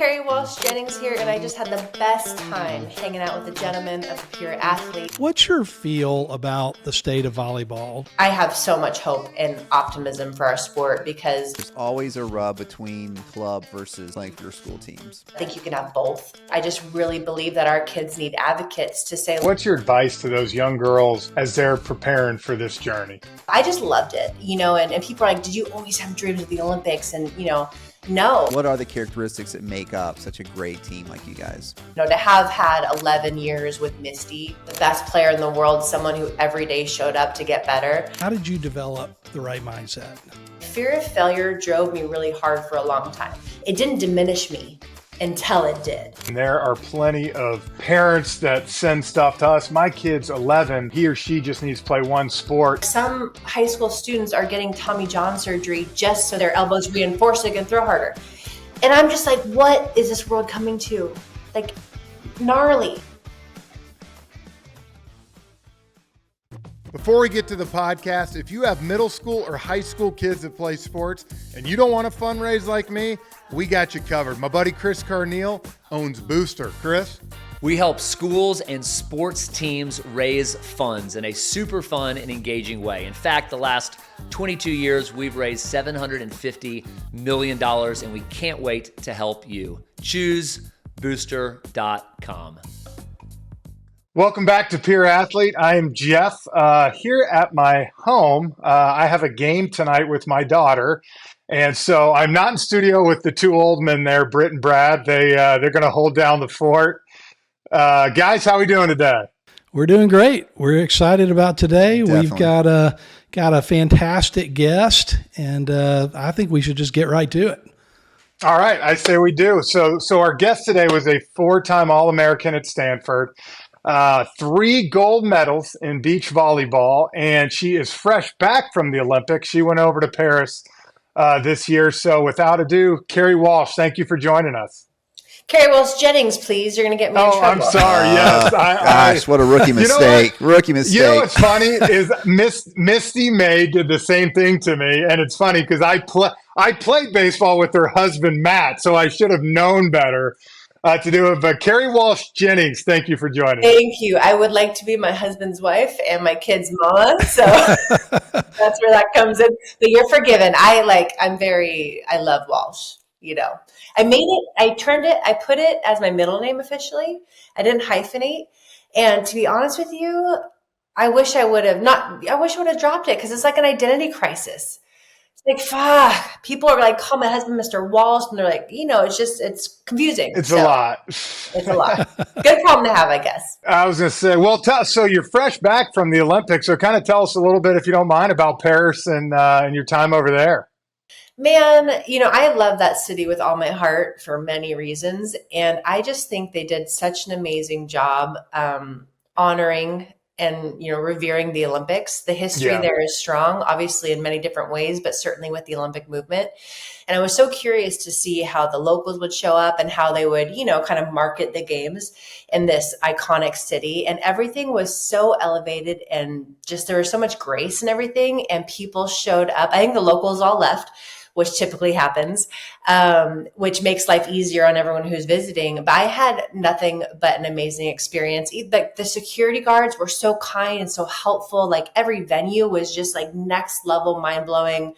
Kerri Walsh Jennings here, and I just had the best time hanging out with the gentlemen of the Pure Athlete. What's your feel about the state of volleyball? I have so much hope and optimism for our sport because there's always a rub between club versus like your school teams. I think you can have both. I just really believe that our kids need advocates to say, what's your advice to those young girls as they're preparing for this journey? I just loved it, and people are like, did you always have dreams of the Olympics? And, no. What are the characteristics that make up such a great team like you guys? To have had 11 years with Misty, the best player in the world, someone who every day showed up to get better. How did you develop the right mindset? Fear of failure drove me really hard for a long time. It didn't diminish me until it did. And there are plenty of parents that send stuff to us. My kid's 11. He or she just needs to play one sport. Some high school students are getting Tommy John surgery just so their elbows reinforce they can throw harder. And I'm just like, what is this world coming to? Like, gnarly. Before we get to the podcast, if you have middle school or high school kids that play sports and you don't want to fundraise like me, we got you covered. My buddy Chris Carneal owns Booster. Chris? We help schools and sports teams raise funds in a super fun and engaging way. In fact, the last 22 years, we've raised $750 million, and we can't wait to help you. Choose booster.com. Welcome back to Pure Athlete. I am Jeff. Here at my home, I have a game tonight with my daughter. And so I'm not in studio with the two old men there, Britt and Brad. They're going to hold down the fort. Guys, how are we doing today? We're doing great. We're excited about today. Definitely. We've got a fantastic guest, and I think we should just get right to it. All right, I say we do. So our guest today was a 4-time All-American at Stanford. 3 gold medals in beach volleyball, and she is fresh back from the Olympics. She went over to Paris this year. So without ado, Kerri Walsh, thank you for joining us. Kerri Walsh Jennings, please. You're going to get me in trouble. I'm sorry. Yes. Gosh, what a rookie mistake. Rookie mistake. You know what's funny is Misty May did the same thing to me. And it's funny because I played baseball with her husband, Matt, so I should have known better to do it. But Kerri Walsh Jennings, thank you for joining us. Thank you. I would like to be my husband's wife and my kid's mama. So that's where that comes in. But you're forgiven. I love Walsh. I put it as my middle name officially. I didn't hyphenate. And to be honest with you, I wish I would have dropped it because it's like an identity crisis. It's like, fuck. People are like, call my husband Mr. Walsh. And they're like, it's confusing. It's a lot. It's a lot. Good problem to have, I guess. I was going to say, well, so you're fresh back from the Olympics. So kind of tell us a little bit, if you don't mind, about Paris and your time over there. Man, I love that city with all my heart for many reasons. And I just think they did such an amazing job honoring and, revering the Olympics. The history there is strong, obviously in many different ways, but certainly with the Olympic movement. And I was so curious to see how the locals would show up and how they would, kind of market the games in this iconic city. And everything was so elevated and just there was so much grace and everything. And people showed up. I think the locals all left, which typically happens, which makes life easier on everyone who's visiting. But I had nothing but an amazing experience. Like the security guards were so kind and so helpful. Like every venue was just like next level, mind blowing,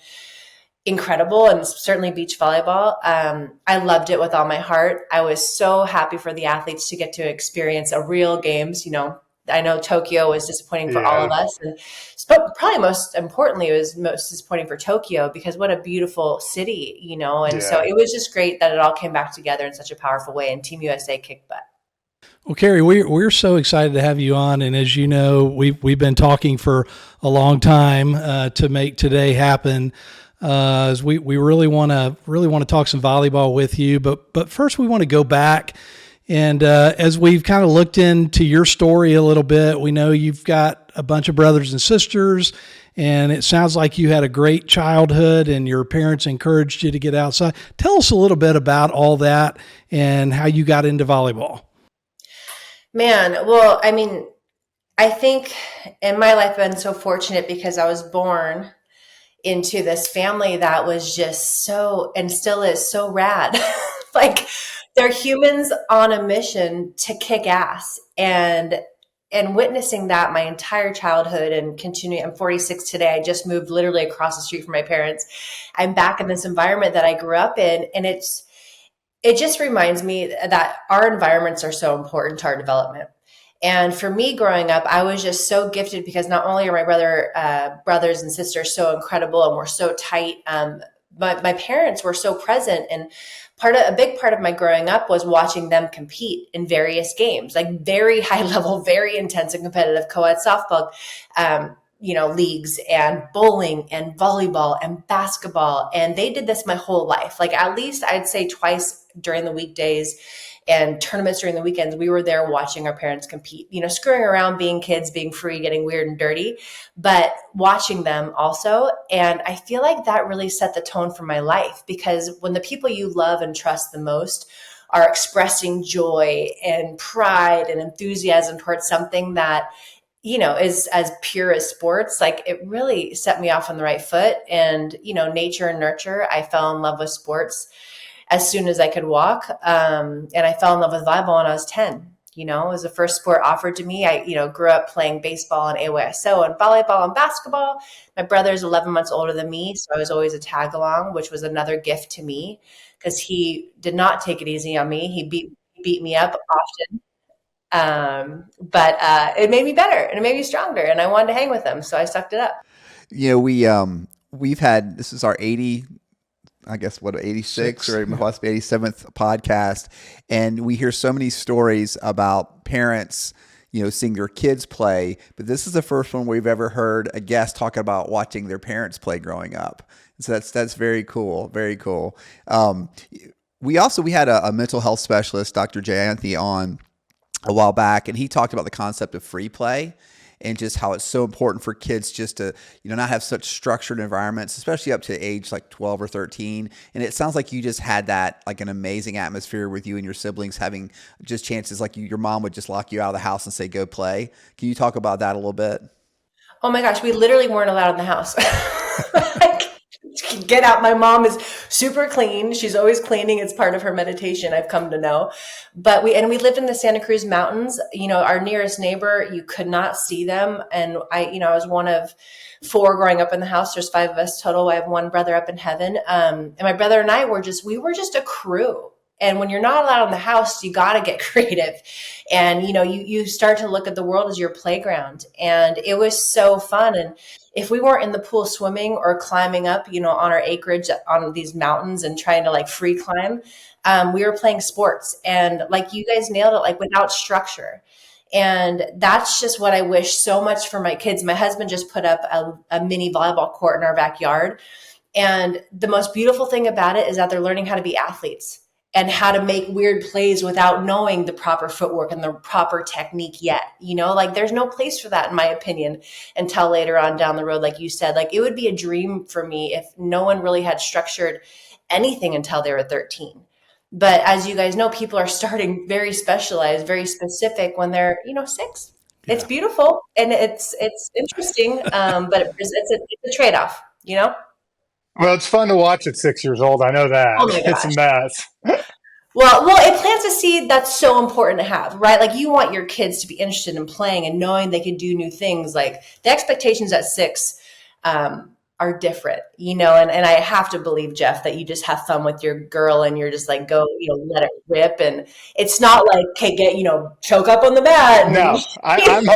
incredible. And certainly beach volleyball. I loved it with all my heart. I was so happy for the athletes to get to experience a real games, I know Tokyo was disappointing for all of us. And probably most importantly, it was most disappointing for Tokyo because what a beautiful city, So it was just great that it all came back together in such a powerful way and Team USA kicked butt. Well, Kerri, we're so excited to have you on. And as you know, we've been talking for a long time to make today happen. As we really want to talk some volleyball with you. But first we want to go back. And as we've kind of looked into your story a little bit, we know you've got a bunch of brothers and sisters, and it sounds like you had a great childhood and your parents encouraged you to get outside. Tell us a little bit about all that and how you got into volleyball. Man, well, I think in my life I've been so fortunate because I was born into this family that was just so, and still is so rad. Like they're humans on a mission to kick ass. And witnessing that my entire childhood and continuing, I'm 46 today. I just moved literally across the street from my parents. I'm back in this environment that I grew up in. And it just reminds me that our environments are so important to our development. And for me growing up, I was just so gifted because not only are my brothers and sisters so incredible and we're so tight, but my parents were so present. And a big part of my growing up was watching them compete in various games, like very high level, very intense and competitive co-ed softball, leagues and bowling and volleyball and basketball. And they did this my whole life. Like at least I'd say twice during the weekdays and tournaments during the weekends, we were there watching our parents compete, screwing around, being kids, being free, getting weird and dirty, but watching them also. And I feel like that really set the tone for my life, because when the people you love and trust the most are expressing joy and pride and enthusiasm towards something that, is as pure as sports, like it really set me off on the right foot. And, nature and nurture, I fell in love with sports as soon as I could walk. And I fell in love with volleyball when I was 10. It was the first sport offered to me. I, grew up playing baseball and AYSO and volleyball and basketball. My brother's 11 months older than me, so I was always a tag along, which was another gift to me because he did not take it easy on me. He beat me up often. But it made me better and it made me stronger, and I wanted to hang with him, so I sucked it up. We've had, this is our 86 or possibly 87th podcast. And we hear so many stories about parents, seeing their kids play. But this is the first one we've ever heard a guest talking about watching their parents play growing up. So that's very cool. Very cool. We had a mental health specialist, Dr. Jayanthi, on a while back, and he talked about the concept of free play and just how it's so important for kids just to, not have such structured environments, especially up to age like 12 or 13. And it sounds like you just had that, like an amazing atmosphere with you and your siblings having just chances, like your mom would just lock you out of the house and say, go play. Can you talk about that a little bit? Oh my gosh, we literally weren't allowed in the house. Like, get out. My mom is super clean. She's always cleaning. It's part of her meditation, I've come to know. But we lived in the Santa Cruz Mountains. Our nearest neighbor, you could not see them. And I was one of 4 growing up in the house. There's 5 of us total. I have one brother up in heaven. And my brother and I were just a crew. And when you're not allowed in the house, you got to get creative. And, you start to look at the world as your playground. And it was so fun. And if we weren't in the pool swimming or climbing up, on our acreage on these mountains and trying to like free climb, we were playing sports. And like you guys nailed it, like without structure. And that's just what I wish so much for my kids. My husband just put up a mini volleyball court in our backyard. And the most beautiful thing about it is that they're learning how to be athletes and how to make weird plays without knowing the proper footwork and the proper technique yet. Like there's no place for that, in my opinion, until later on down the road. Like you said, like it would be a dream for me if no one really had structured anything until they were 13. But as you guys know, people are starting very specialized, very specific when they're, 6. Yeah. It's beautiful and it's interesting, but it's a trade-off, Well, it's fun to watch at 6 years old. I know that. Oh my gosh. It's a mess. Well, it plants a seed that's so important to have, right? Like you want your kids to be interested in playing and knowing they can do new things. Like the expectations at 6 are different, and I have to believe, Jeff, that you just have fun with your girl and you're just like, go, let it rip. And it's not like, okay, choke up on the mat. And, no, I'm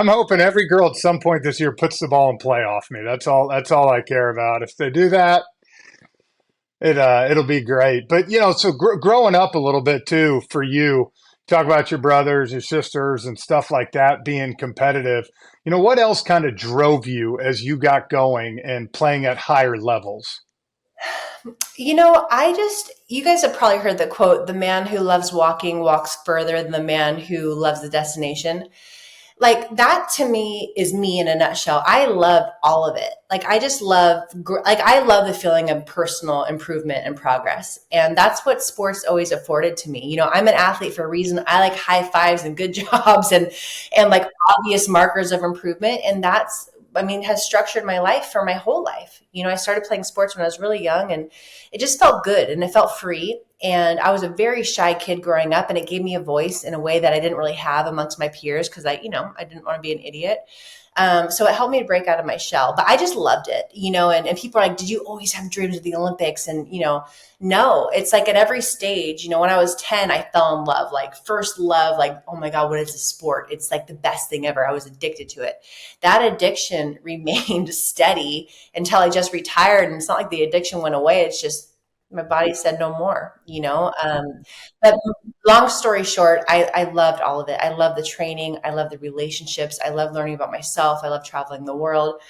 hoping every girl at some point this year puts the ball in play off me. That's all I care about. If they do that, it'll be great. But, so growing up a little bit too, for you, talk about your brothers, your sisters and stuff like that, being competitive, what else kind of drove you as you got going and playing at higher levels? You guys have probably heard the quote, the man who loves walking walks further than the man who loves the destination. Like that to me is me in a nutshell. I love all of it. Like I just love the feeling of personal improvement and progress. And that's what sports always afforded to me. I'm an athlete for a reason. I like high fives and good jobs and like obvious markers of improvement. And has structured my life for my whole life. I started playing sports when I was really young and it just felt good and it felt free. And I was a very shy kid growing up, and it gave me a voice in a way that I didn't really have amongst my peers because I didn't want to be an idiot. So it helped me to break out of my shell, but I just loved it, and people are like, did you always have dreams of the Olympics? And, no, it's like at every stage, when I was 10, I fell in love, like first love, like, oh my God, what is a sport? It's like the best thing ever. I was addicted to it. That addiction remained steady until I just retired. And it's not like the addiction went away. It's just, my body said no more, but long story short, I loved all of it. I love the training. I love the relationships. I love learning about myself. I love traveling the world.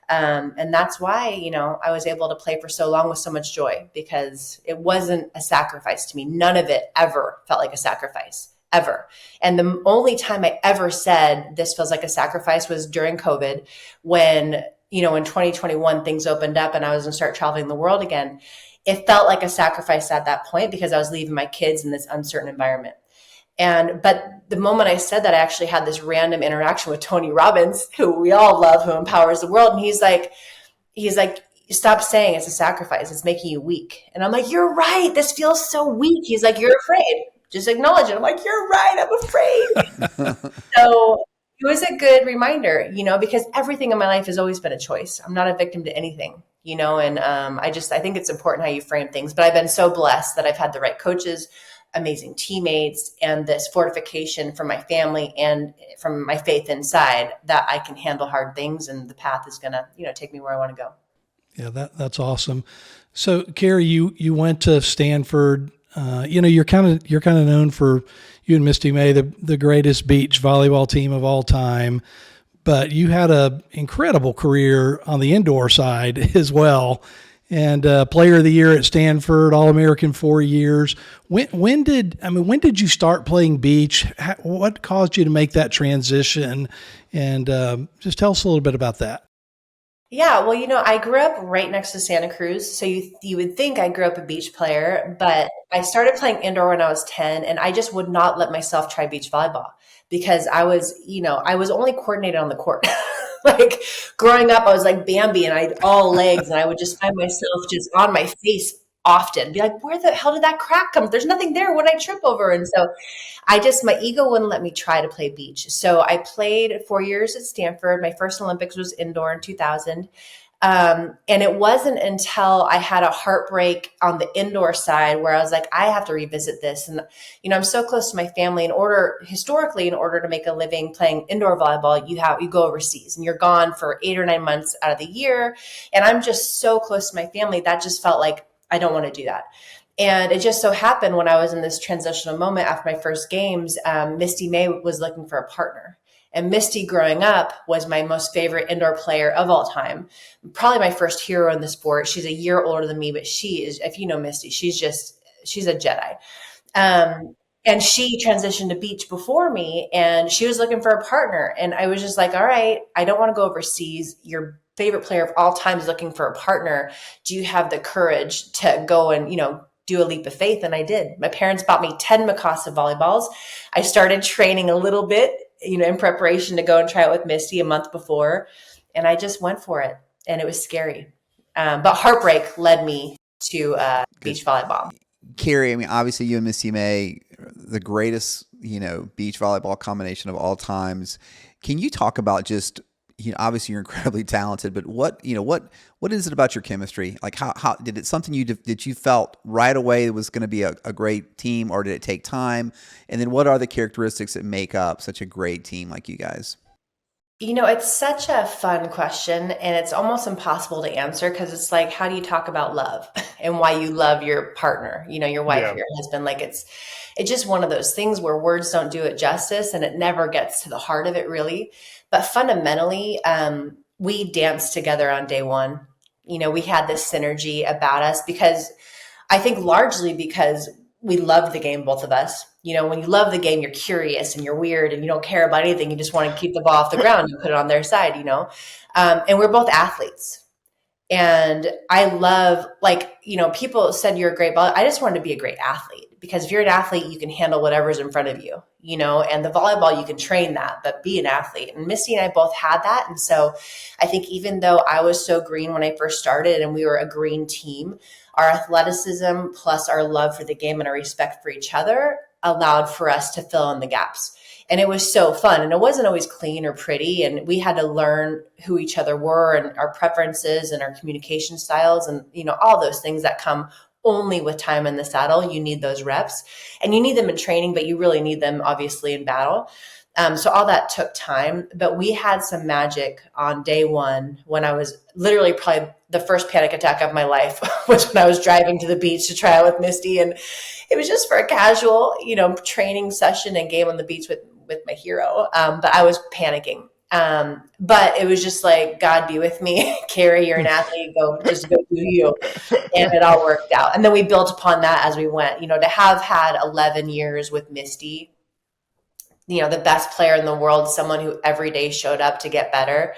And that's why, I was able to play for so long with so much joy, because it wasn't a sacrifice to me. None of it ever felt like a sacrifice, ever. And the only time I ever said this feels like a sacrifice was during COVID, when, in 2021, things opened up and I was going to start traveling the world again. It felt like a sacrifice at that point because I was leaving my kids in this uncertain environment. But the moment I said that, I actually had this random interaction with Tony Robbins, who we all love, who empowers the world. And he's like, stop saying it's a sacrifice. It's making you weak. And I'm like, you're right. This feels so weak. He's like, you're afraid. Just acknowledge it. I'm like, you're right. I'm afraid. So it was a good reminder, because everything in my life has always been a choice. I'm not a victim to anything, and I think it's important how you frame things. But I've been so blessed that I've had the right coaches, amazing teammates, and this fortification from my family and from my faith inside that I can handle hard things, and the path is going to, take me where I want to go. Yeah, that's awesome. So, Kerri, you went to Stanford. You're kind of known for, you and Misty May, the greatest beach volleyball team of all time, but you had a incredible career on the indoor side as well, and Player of the Year at Stanford, All-American 4 years. When did you start playing beach? What caused you to make that transition? And just tell us a little bit about that. Yeah, well, I grew up right next to Santa Cruz, so you would think I grew up a beach player, but I started playing indoor when I was 10, and I just would not let myself try beach volleyball because I was only coordinated on the court. Like growing up, I was like Bambi and I had all legs, and I would just find myself just on my face often, be like, where the hell did that crack come? There's nothing there. What did I trip over? And so my ego wouldn't let me try to play beach. So I played 4 years at Stanford. My first Olympics was indoor in 2000. And it wasn't until I had a heartbreak on the indoor side where I was like, I have to revisit this. And, I'm so close to my family. Historically, in order to make a living playing indoor volleyball, you go overseas and you're gone for 8 or 9 months out of the year. And I'm just so close to my family. That just felt like I don't want to do that. And it just so happened when I was in this transitional moment after my first games, Misty May was looking for a partner. And Misty, growing up, was my most favorite indoor player of all time. Probably my first hero in the sport. She's a year older than me, but she is, if you know Misty, she's a Jedi. And she transitioned to beach before me, and she was looking for a partner. And I was just like, all right, I don't want to go overseas. Your favorite player of all time is looking for a partner. Do you have the courage to go and, do a leap of faith? And I did. My parents bought me 10 Mikasa volleyballs. I started training a little bit, in preparation to go and try it with Misty a month before. And I just went for it. And it was scary. But heartbreak led me to beach volleyball. Kerri, obviously you and Misty May, the greatest, beach volleyball combination of all times. Can you talk about just, obviously you're incredibly talented, but what is it about your chemistry? Like how did it something that you felt right away it was going to be a great team, or did it take time? And then what are the characteristics that make up such a great team like you guys? It's such a fun question, and it's almost impossible to answer because it's like, how do you talk about love and why you love your partner, your wife, your husband? Like it's just one of those things where words don't do it justice, and it never gets to the heart of it really. But fundamentally, we danced together on day one. We had this synergy about us because I think largely because we loved the game, both of us. When you love the game, you're curious and you're weird and you don't care about anything. You just want to keep the ball off the ground and put it on their side, and we're both athletes. And I love, like, people said you're a great volleyball. I just wanted to be a great athlete, because if you're an athlete, you can handle whatever's in front of you, and the volleyball, you can train that, but be an athlete. And Misty and I both had that. And so I think even though I was so green when I first started and we were a green team, our athleticism plus our love for the game and our respect for each other allowed for us to fill in the gaps. And it was so fun. And it wasn't always clean or pretty. And we had to learn who each other were and our preferences and our communication styles and, all those things that come only with time in the saddle. You need those reps and you need them in training, but you really need them obviously in battle. So all that took time, but we had some magic on day one when I was literally probably the first panic attack of my life was when I was driving to the beach to try out with Misty. And it was just for a casual, training session and game on the beach with my hero. But I was panicking. But it was just like, God be with me. Kerri, you're an athlete. Just go do you. And it all worked out. And then we built upon that as we went, to have had 11 years with Misty, the best player in the world, someone who every day showed up to get better.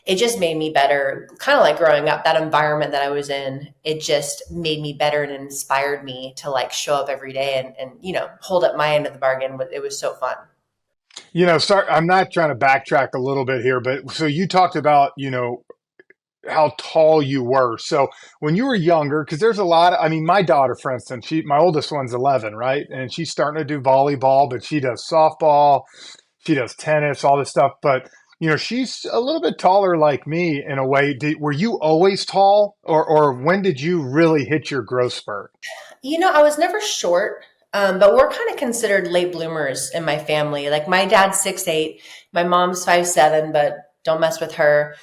It just made me better. Kind of like growing up, that environment that I was in, it just made me better and inspired me to like show up every day and hold up my end of the bargain. It was so fun. Sorry, I'm not trying to backtrack a little bit here, but so you talked about, how tall you were. So when you were younger, because there's a lot of, my daughter, for instance, my oldest one's 11, right? And she's starting to do volleyball, but she does softball, she does tennis, all this stuff. But, she's a little bit taller like me in a way. Were you always tall or when did you really hit your growth spurt? I was never short. But we're kind of considered late bloomers in my family. Like my dad's 6'8", my mom's 5'7", but don't mess with her.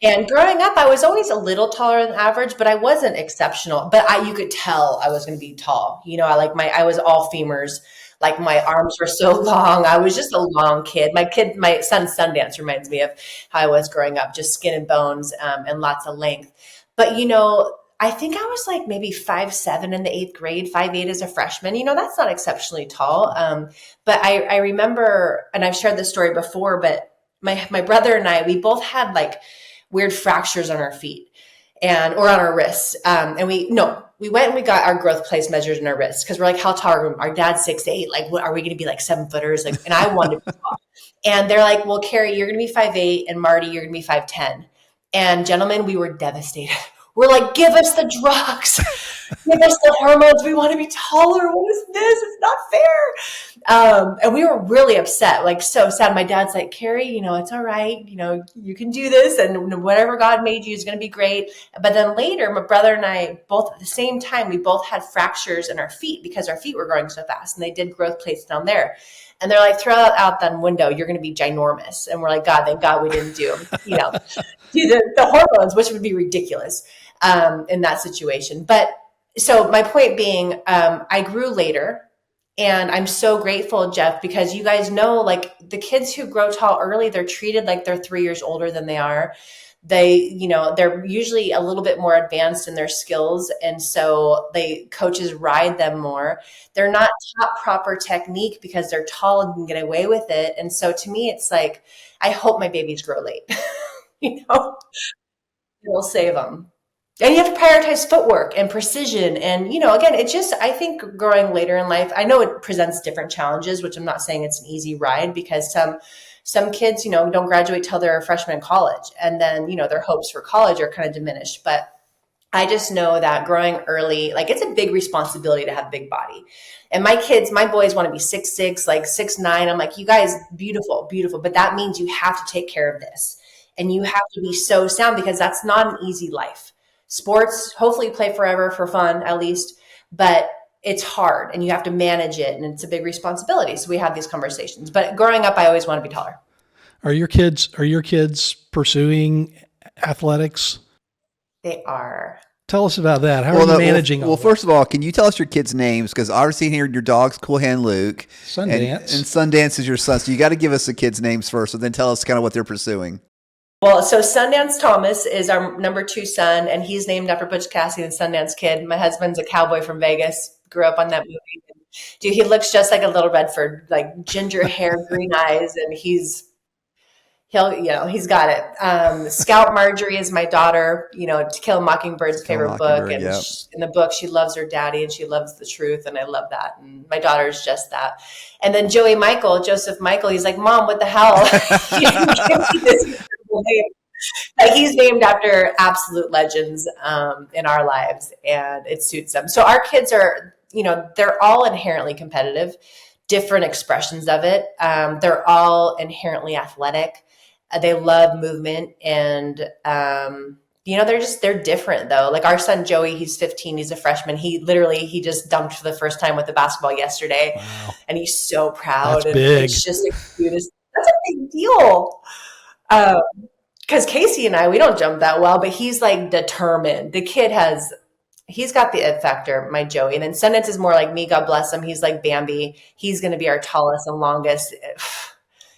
And growing up, I was always a little taller than average, but I wasn't exceptional. But you could tell I was going to be tall. I was all femurs. Like my arms were so long. I was just a long kid. My son Sundance reminds me of how I was growing up, just skin and bones, and lots of length. But I think I was like maybe 5'7" in the 8th grade, 5'8" as a freshman. That's not exceptionally tall. But I remember, and I've shared this story before, but my brother and I, we both had like weird fractures on our feet or on our wrists. And we went and we got our growth plates measured in our wrists because we're like, how tall are we? Our dad's 6'8". Like, what are we going to be like 7-footers? Like, and I wanted to be tall. And they're like, well, Kerri, you're going to be 5'8", and Marty, you're going to be 5'10". And gentlemen, we were devastated. We're like, give us the drugs, give us the hormones. We want to be taller. What is this? It's not fair. And we were really upset, like so sad. My dad's like, Kerri, it's all right. You can do this, and whatever God made you is going to be great. But then later, my brother and I both at the same time, we both had fractures in our feet because our feet were growing so fast, and they did growth plates down there. And they're like, throw that out that window. You're going to be ginormous. And we're like, God, thank God we didn't do the hormones, which would be ridiculous in that situation. But so my point being, I grew later, and I'm so grateful, Jeff, because you guys know, like the kids who grow tall early, they're treated like they're 3 years older than they are. They're usually a little bit more advanced in their skills. And so coaches ride them more. They're not taught proper technique because they're tall and can get away with it. And so to me, it's like, I hope my babies grow late, it'll save them. And you have to prioritize footwork and precision. And, again, it's just, I think growing later in life, I know it presents different challenges, which I'm not saying it's an easy ride because some kids, don't graduate till they're a freshman in college. And then, their hopes for college are kind of diminished. But I just know that growing early, like it's a big responsibility to have a big body. And my boys want to be 6'6", like 6'9". I'm like, you guys, beautiful, beautiful. But that means you have to take care of this. And you have to be so sound because that's not an easy life. Sports, hopefully you play forever for fun, at least, but it's hard and you have to manage it and it's a big responsibility. So we have these conversations, but growing up, I always want to be taller. Are your kids pursuing athletics? They are. Tell us about that. How are you managing all that? First of all, can you tell us your kids' names? Because obviously here your dog's Cool Hand Luke. Sundance. And Sundance is your son. So you got to give us the kids' names first, and then tell us kind of what they're pursuing. Well, so Sundance Thomas is our number 2 son, and he's named after Butch Cassidy and Sundance Kid. My husband's a cowboy from Vegas, grew up on that movie. Dude, he looks just like a little Redford, like ginger hair, green eyes, and he's He's got it. Scout Marjorie is my daughter, To Kill a Mockingbird's Kill a favorite book. Mockingbird, And yep. in the book, she loves her daddy and she loves the truth. And I love that. And my daughter is just that. And then Joseph Michael, he's like, Mom, what the hell? You didn't give me this incredible name. But he's named after absolute legends in our lives, and it suits them. So our kids are, they're all inherently competitive, different expressions of it. They're all inherently athletic. They love movement, and they're different though. Like our son Joey, he's 15, he's a freshman. He just dunked for the first time with the basketball yesterday. Wow. And he's so proud. That's big. It's just the cutest. That's a big deal. Because Casey and we don't jump that well, but he's like determined. The kid he's got the it factor, my Joey. And then Sentence is more like me, God bless him. He's like Bambi. He's going to be our tallest and longest.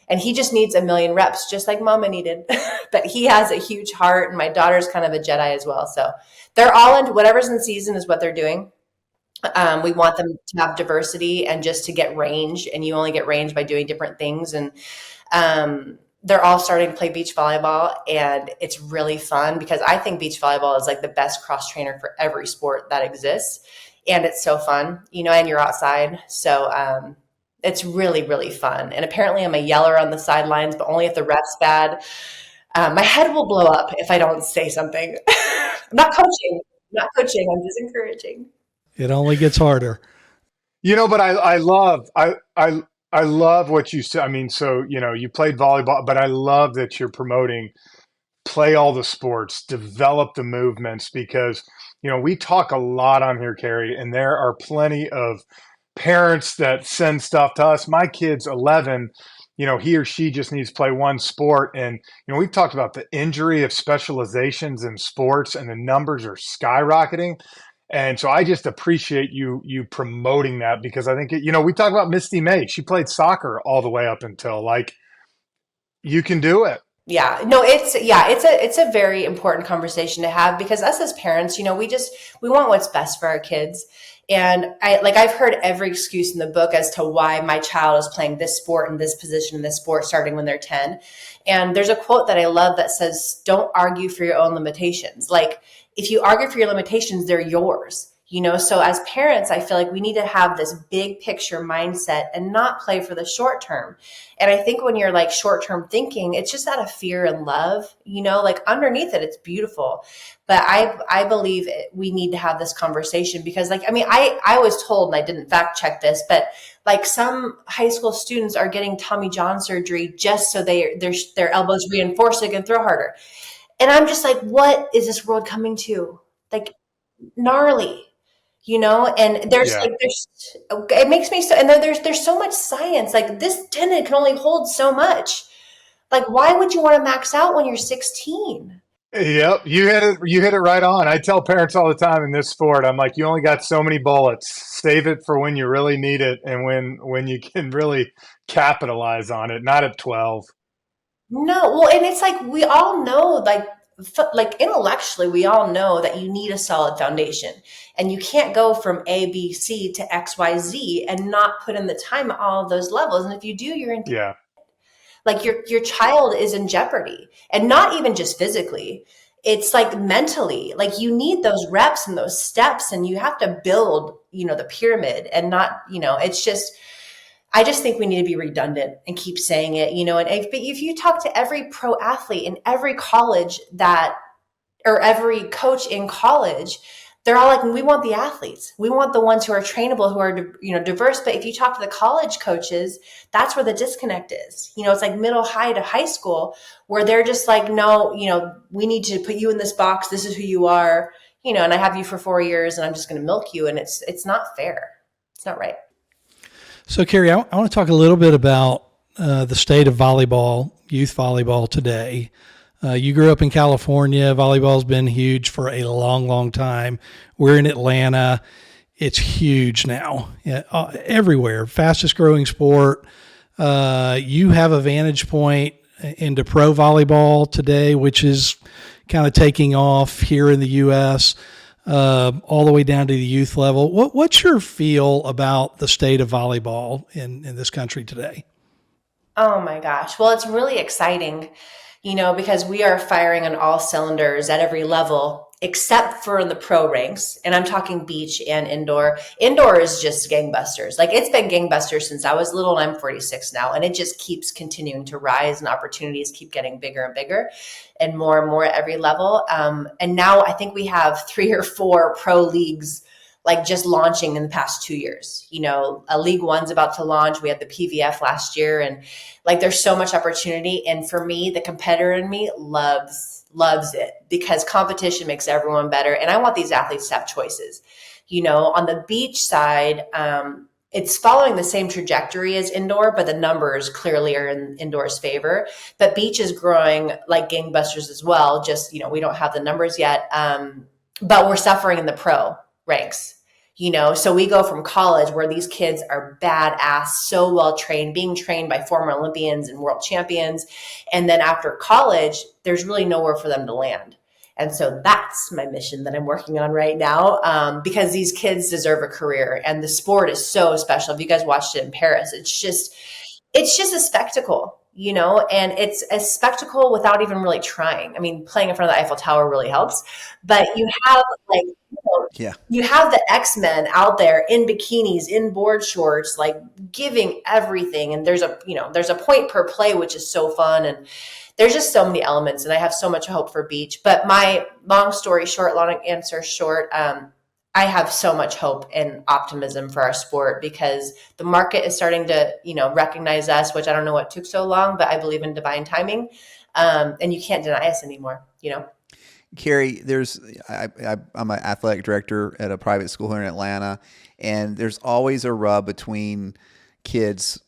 And he just needs a million reps, just like Mama needed. But he has a huge heart, and my daughter's kind of a Jedi as well. So they're all into whatever's in season is what they're doing. We want them to have diversity and just to get range, and you only get range by doing different things. And they're all starting to play beach volleyball, and it's really fun because I think beach volleyball is like the best cross trainer for every sport that exists. And it's so fun, and you're outside. So, it's really, really fun. And apparently I'm a yeller on the sidelines, but only if the ref's bad. My head will blow up if I don't say something. I'm not coaching. I'm just encouraging. It only gets harder. But I love what you said. I mean, so, you played volleyball, but I love that you're promoting play all the sports, develop the movements, because, we talk a lot on here, Kerri, and there are plenty of parents that send stuff to us. My kid's 11, he or she just needs to play one sport. And, we've talked about the injury of specializations in sports, and the numbers are skyrocketing. And so I just appreciate you promoting that, because I think, we talk about Misty May. She played soccer all the way up until you can do it. Yeah, no, it's a very important conversation to have, because us as parents, we want what's best for our kids. And I've heard every excuse in the book as to why my child is playing this sport in this position in this sport starting when they're 10. And there's a quote that I love that says, don't argue for your own limitations. Like, if you argue for your limitations, they're yours. So as parents, I feel like we need to have this big picture mindset and not play for the short term. And I think when you're like short term thinking, it's just out of fear and love, underneath it, it's beautiful. But I believe we need to have this conversation, because I was told, and I didn't fact check this, but some high school students are getting Tommy John surgery just so their elbows reinforced so they can throw harder. And I'm just like, what is this world coming to? Gnarly. And there's it makes me so, and then there's so much science. This tendon can only hold so much. Why would you want to max out when you're 16? Yep. You hit it right on. I tell parents all the time in this sport, I'm like, you only got so many bullets. Save it for when you really need it, and when you can really capitalize on it, not at 12. No, well, and it's we all know, intellectually, we all know that you need a solid foundation, and you can't go from A, B, C to X, Y, Z and not put in the time at all of those levels. And if you do, you're in, your child is in jeopardy, and not even just physically. It's mentally, you need those reps and those steps, and you have to build, the pyramid, and not, it's just, I just think we need to be redundant and keep saying it, and if you talk to every pro athlete in every college or every coach in college, they're all like, we want the athletes. We want the ones who are trainable, who are, diverse. But if you talk to the college coaches, that's where the disconnect is. It's middle high to high school, where they're just no, we need to put you in this box. This is who you are, and I have you for 4 years, and I'm just going to milk you. And it's not fair. It's not right. So, Kerri, I want to talk a little bit about the state of volleyball, youth volleyball today. You grew up in California. Volleyball's been huge for a long, long time. We're in Atlanta. It's huge now, everywhere. Fastest growing sport. You have a vantage point into pro volleyball today, which is kind of taking off here in the U.S., all the way down to the youth level. What's your feel about the state of volleyball in this country today? Oh my gosh. Well, it's really exciting, because we are firing on all cylinders at every level except for the pro ranks. And I'm talking beach and indoor. Indoor is just gangbusters. Like it's been gangbusters since I was little, and I'm 46 now. And it just keeps continuing to rise, and opportunities keep getting bigger and bigger and more at every level. And now I think we have 3 or 4 pro leagues like just launching in the past 2 years. A League One's about to launch. We had the PVF last year, and like there's so much opportunity. And for me, the competitor in me loves it because competition makes everyone better. And I want these athletes to have choices. On the beach side, it's following the same trajectory as indoor, but the numbers clearly are in indoor's favor. But beach is growing like gangbusters as well. Just, we don't have the numbers yet, but we're suffering in the pro ranks. So we go from college where these kids are badass, so well trained, being trained by former Olympians and world champions. And then after college, there's really nowhere for them to land. And so that's my mission that I'm working on right now, because these kids deserve a career, and the sport is so special. If you guys watched it in Paris, it's just a spectacle. And it's a spectacle without even really trying. I mean, playing in front of the Eiffel Tower really helps, but you have like, Yeah. you have the X-Men out there in bikinis, in board shorts, like giving everything. And there's a point per play, which is so fun. And there's just so many elements, and I have so much hope for beach. But my long answer short, I have so much hope and optimism for our sport because the market is starting to, recognize us, which I don't know what took so long, but I believe in divine timing. And you can't deny us anymore. Kerri, I'm an athletic director at a private school here in Atlanta, and there's always a rub between kids,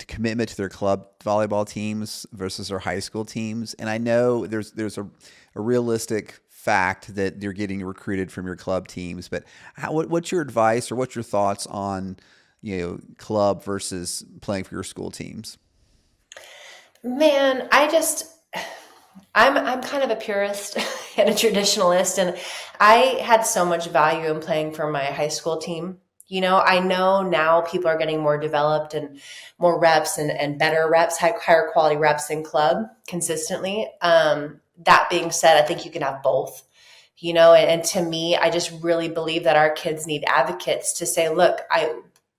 commitment to their club volleyball teams versus their high school teams. And I know there's a realistic fact that you're getting recruited from your club teams, but what's your advice or what's your thoughts on, club versus playing for your school teams? Man, I'm kind of a purist and a traditionalist, and I had so much value in playing for my high school team. I know now people are getting more developed and more reps and better reps, higher quality reps in club consistently. That being said, I think you can have both, and to me, I just really believe that our kids need advocates to say, look,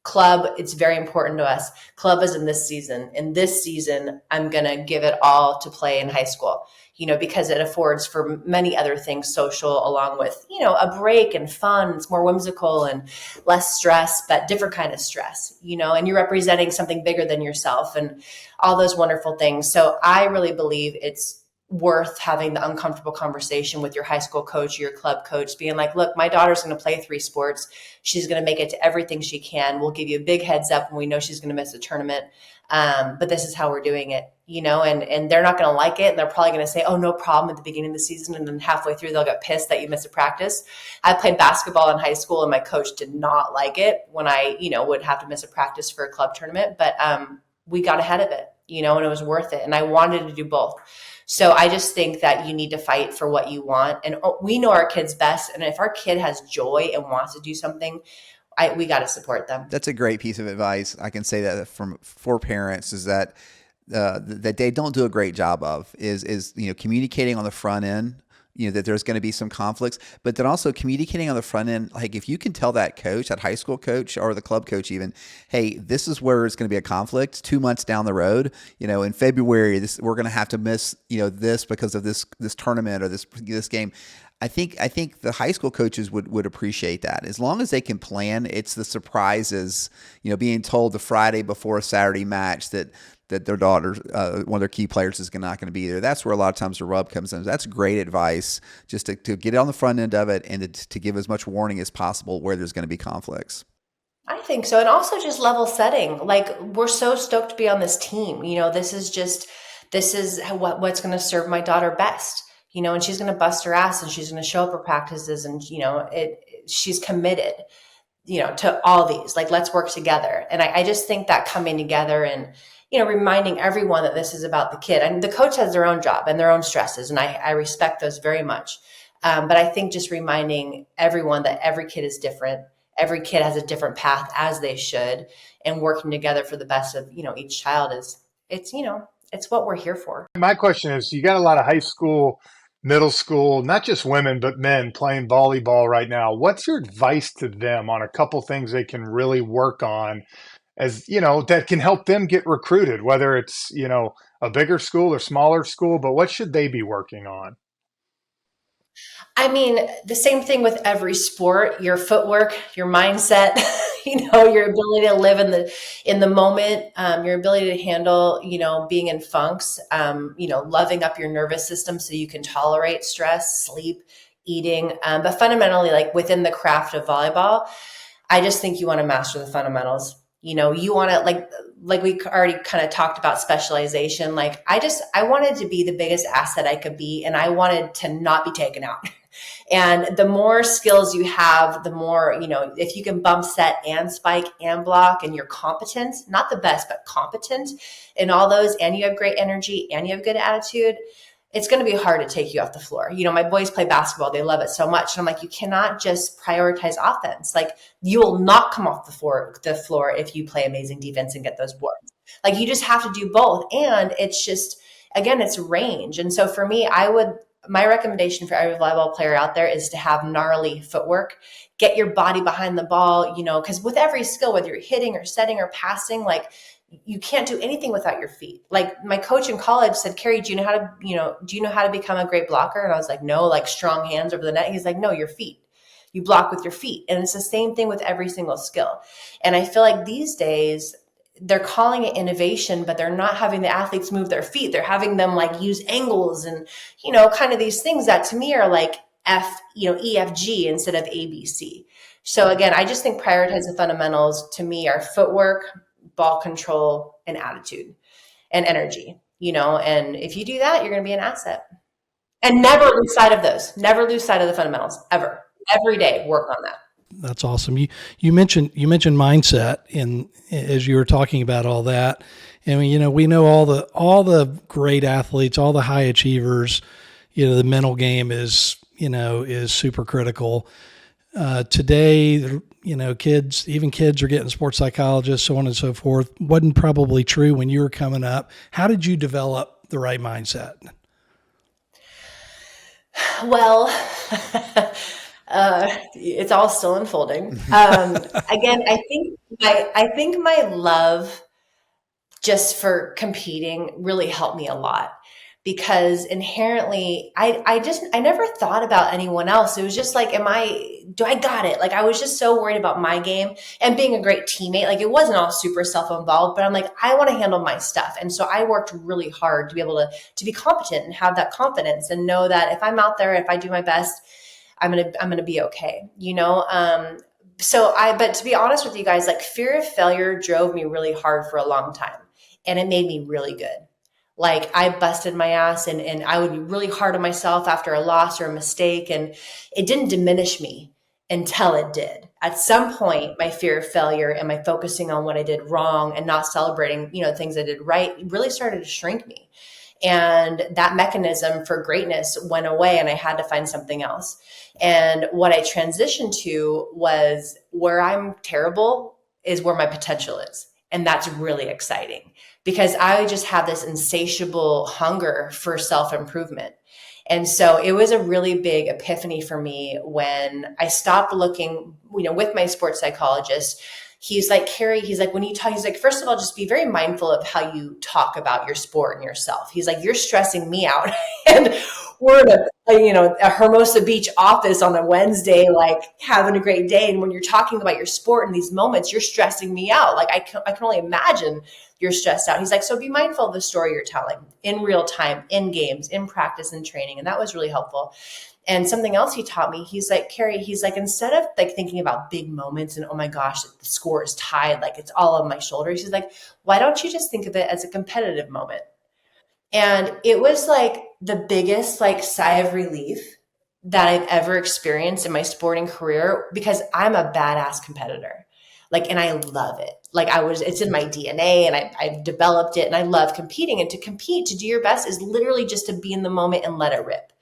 club, it's very important to us. Club is in this season. In this season, I'm going to give it all to play in high school, because it affords for many other things, social, along with, a break and fun. It's more whimsical and less stress, but different kind of stress, and you're representing something bigger than yourself and all those wonderful things. So I really believe it's worth having the uncomfortable conversation with your high school coach or your club coach, being like, look, my daughter's going to play 3 sports. She's going to make it to everything she can. We'll give you a big heads up when we know she's going to miss a tournament. But this is how we're doing it, and they're not going to like it. And they're probably going to say, oh, no problem at the beginning of the season. And then halfway through, they'll get pissed that you missed a practice. I played basketball in high school, and my coach did not like it when I, would have to miss a practice for a club tournament. But we got ahead of it, and it was worth it. And I wanted to do both. So I just think that you need to fight for what you want. And we know our kids best. And if our kid has joy and wants to do something, we got to support them. That's a great piece of advice. I can say that for parents is that that they don't do a great job of is communicating on the front end, that there's going to be some conflicts, but then also communicating on the front end. Like if you can tell that coach, that high school coach or the club coach even, hey, this is where it's going to be a conflict 2 months down the road, in February, we're going to have to miss, this because of this tournament or this game. I think the high school coaches would appreciate that. As long as they can plan, it's the surprises, being told the Friday before a Saturday match that their daughter, one of their key players is not going to be there. That's where a lot of times the rub comes in. That's great advice, just to get on the front end of it and to give as much warning as possible where there's going to be conflicts. I think so. And also just level setting. Like we're so stoked to be on this team. This is what's going to serve my daughter best. And she's going to bust her ass and she's going to show up for practices and, she's committed, to all these, like, let's work together. And I just think that coming together and, reminding everyone that this is about the kid, and the coach has their own job and their own stresses. And I respect those very much. But I think just reminding everyone that every kid is different. Every kid has a different path, as they should, and working together for the best of, each child it's, it's what we're here for. My question is, you got a lot of high school, middle school, not just women, but men playing volleyball right now. What's your advice to them on a couple things they can really work on as, that can help them get recruited, whether it's, a bigger school or smaller school, but what should they be working on? I mean, the same thing with every sport, your footwork, your mindset, your ability to live in the moment, your ability to handle, being in funks, loving up your nervous system so you can tolerate stress, sleep, eating. But fundamentally, like within the craft of volleyball, I just think you want to master the fundamentals. You want to like we already kind of talked about specialization. Like I wanted to be the biggest asset I could be, and I wanted to not be taken out. And the more skills you have, the more, if you can bump set and spike and block and you're competent, not the best, but competent in all those, and you have great energy and you have good attitude, it's going to be hard to take you off the floor. My boys play basketball. They love it so much. And I'm like, you cannot just prioritize offense. Like, you will not come off the floor if you play amazing defense and get those boards. Like, you just have to do both. And it's just, again, it's range. And so for me, my recommendation for every volleyball player out there is to have gnarly footwork, get your body behind the ball, because with every skill, whether you're hitting or setting or passing, like, you can't do anything without your feet. Like, my coach in college said, Kerri, do you know how to become a great blocker? And I was like, no, like strong hands over the net. He's like, no, your feet. You block with your feet. And it's the same thing with every single skill. And I feel like these days they're calling it innovation, but they're not having the athletes move their feet. They're having them like use angles and, kind of these things that to me are like EFG instead of ABC. So again, I just think prioritize the fundamentals to me are footwork, ball control, and attitude and energy, and if you do that, you're going to be an asset. And never lose sight of those. Never lose sight of the fundamentals, ever. Every day, work on that. That's awesome. You mentioned mindset as you were talking about all that. And we know all the great athletes, all the high achievers, the mental game is super critical. Today, kids are getting sports psychologists, so on and so forth. Wasn't probably true when you were coming up. How did you develop the right mindset? Well, it's all still unfolding. Again, I think my love just for competing really helped me a lot, because inherently I never thought about anyone else. It was just like, do I got it? Like, I was just so worried about my game and being a great teammate. Like, it wasn't all super self-involved, but I'm like, I want to handle my stuff. And so I worked really hard to be able to be competent and have that confidence and know that if I'm out there, if I do my best, I'm going to be okay. But to be honest with you guys, like, fear of failure drove me really hard for a long time, and it made me really good. Like, I busted my ass and I would be really hard on myself after a loss or a mistake. And it didn't diminish me until it did. At some point, my fear of failure and my focusing on what I did wrong and not celebrating, things I did right really started to shrink me. And that mechanism for greatness went away, and I had to find something else. And what I transitioned to was, where I'm terrible is where my potential is. And that's really exciting, because I just have this insatiable hunger for self-improvement. And so it was a really big epiphany for me when I stopped looking, with my sports psychologist. He's like, Kerri, he's like, when you talk, he's like, first of all, just be very mindful of how you talk about your sport and yourself. He's like, you're stressing me out. And we're in a Hermosa Beach office on a Wednesday, like having a great day. And when you're talking about your sport in these moments, you're stressing me out. Like, I can only imagine you're stressed out. He's like, so be mindful of the story you're telling in real time, in games, in practice and training. And that was really helpful. And something else he taught me, he's like, Kerri, he's like, instead of like thinking about big moments and, oh my gosh, the score is tied, like it's all on my shoulders. He's like, why don't you just think of it as a competitive moment? And it was like the biggest like sigh of relief that I've ever experienced in my sporting career, because I'm a badass competitor. Like, and I love it. Like, it's in my DNA, and I've developed it, and I love competing. And to compete, to do your best, is literally just to be in the moment and let it rip.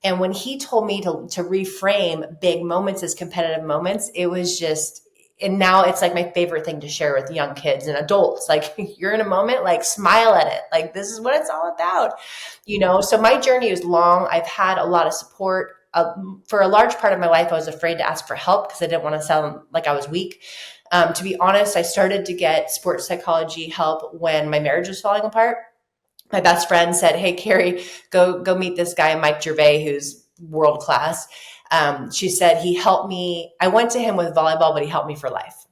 And when he told me to reframe big moments as competitive moments, it was just, and now it's like my favorite thing to share with young kids and adults. Like, you're in a moment, like, smile at it. Like, this is what it's all about, So my journey is long. I've had a lot of support. For a large part of my life, I was afraid to ask for help because I didn't want to sound like I was weak. To be honest, I started to get sports psychology help when my marriage was falling apart. My best friend said, "Hey, Kerri, go meet this guy, Mike Gervais, who's world class." She said he helped me. I went to him with volleyball, but he helped me for life,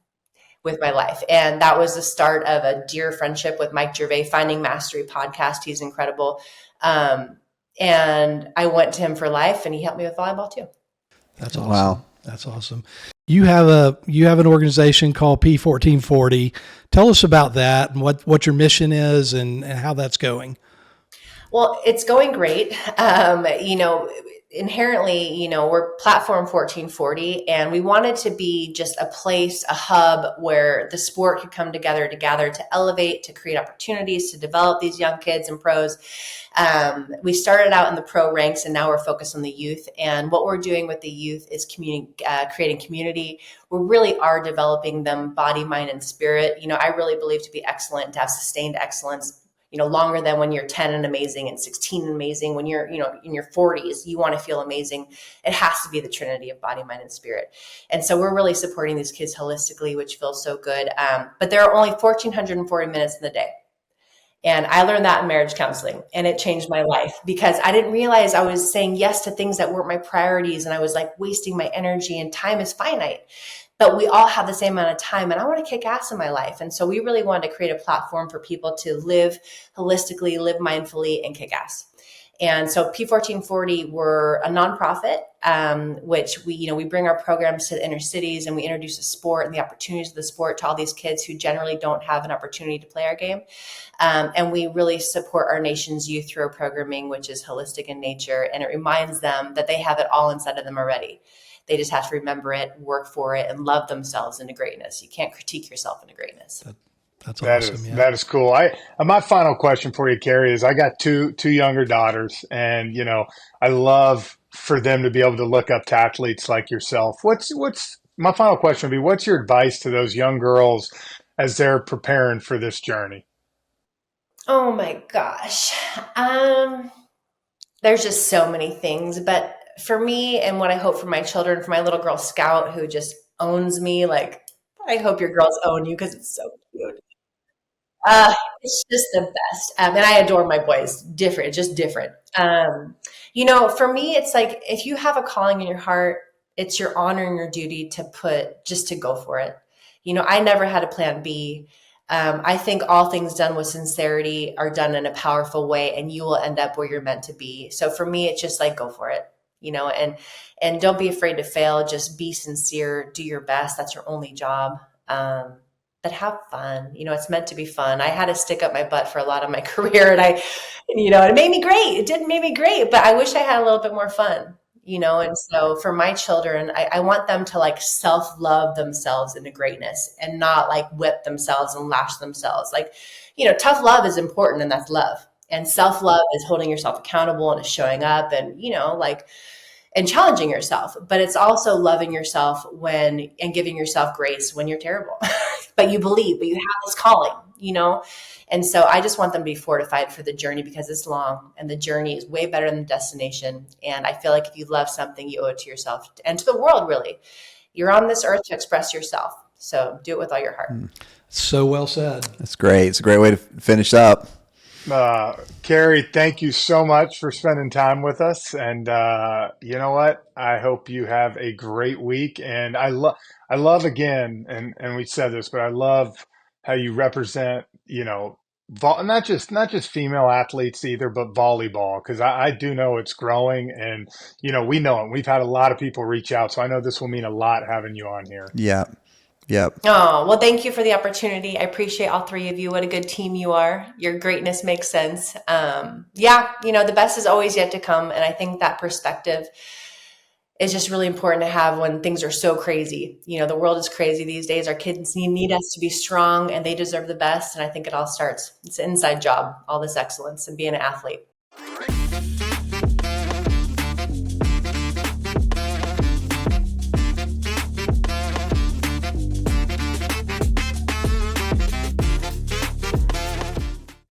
with my life. And that was the start of a dear friendship with Mike Gervais, Finding Mastery podcast. He's incredible. And I went to him for life, and he helped me with volleyball too. That's awesome. Wow. That's awesome. You have an organization called P1440. Tell us about that and what your mission is and how that's going. Well, it's going great. Inherently, we're platform 1440, and we wanted to be just a place, a hub where the sport could come together to gather, to elevate, to create opportunities, to develop these young kids and pros. We started out in the pro ranks, and now we're focused on the youth. And what we're doing with the youth is creating community. We really are developing them body, mind, and spirit. I really believe to be excellent, to have sustained excellence, longer than when you're 10 and amazing and 16 and amazing. When you're, in your 40s, you want to feel amazing. It has to be the trinity of body, mind, and spirit. And so we're really supporting these kids holistically, which feels so good. But there are only 1,440 minutes in the day. And I learned that in marriage counseling, and it changed my life because I didn't realize I was saying yes to things that weren't my priorities. And I was like wasting my energy, and time is finite. But we all have the same amount of time, and I want to kick ass in my life. And so we really wanted to create a platform for people to live holistically, live mindfully, and kick ass. And so P1440, we're a nonprofit, which we bring our programs to the inner cities, and we introduce the sport and the opportunities of the sport to all these kids who generally don't have an opportunity to play our game. And we really support our nation's youth through our programming, which is holistic in nature, and it reminds them that they have it all inside of them already. They just have to remember it, work for it, and love themselves into greatness. You can't critique yourself into greatness. That's awesome. That is cool. My final question for you, Kerri, is I got two younger daughters, and I love for them to be able to look up to athletes like yourself. What's my final question would be, what's your advice to those young girls as they're preparing for this journey? Oh my gosh. There's just so many things, but for me, and what I hope for my children, for my little girl Scout who just owns me, like, I hope your girls own you because it's so cute. It's just the best. And I adore my boys. Just different. For me, it's like, if you have a calling in your heart, it's your honor and your duty to go for it. I never had a plan B. I think all things done with sincerity are done in a powerful way, and you will end up where you're meant to be. So for me, it's just like, go for it, and don't be afraid to fail. Just be sincere, do your best. That's your only job. But have fun. It's meant to be fun. I had to stick up my butt for a lot of my career, and it made me great. It didn't make me great, but I wish I had a little bit more fun, and so for my children, I want them to like self-love themselves into greatness and not like whip themselves and lash themselves. Like, tough love is important, and that's love. And self-love is holding yourself accountable and is showing up and, and challenging yourself. But it's also loving yourself and giving yourself grace when you're terrible, but you have this calling, And so I just want them to be fortified for the journey because it's long, and the journey is way better than the destination. And I feel like if you love something, you owe it to yourself and to the world, really. You're on this earth to express yourself. So do it with all your heart. So well said. That's great. It's a great way to finish up. Kerri, thank you so much for spending time with us. And you know what? I hope you have a great week. And I love again, and we said this, but I love how you represent, not just female athletes either, but volleyball, because I do know it's growing, and we know it. We've had a lot of people reach out, so I know this will mean a lot having you on here. Yeah. Yep. Oh, well, thank you for the opportunity. I appreciate all three of you. What a good team you are. Your greatness makes sense. The best is always yet to come. And I think that perspective is just really important to have when things are so crazy. The world is crazy these days. Our kids need us to be strong, and they deserve the best. And I think it all starts. It's an inside job, all this excellence and being an athlete.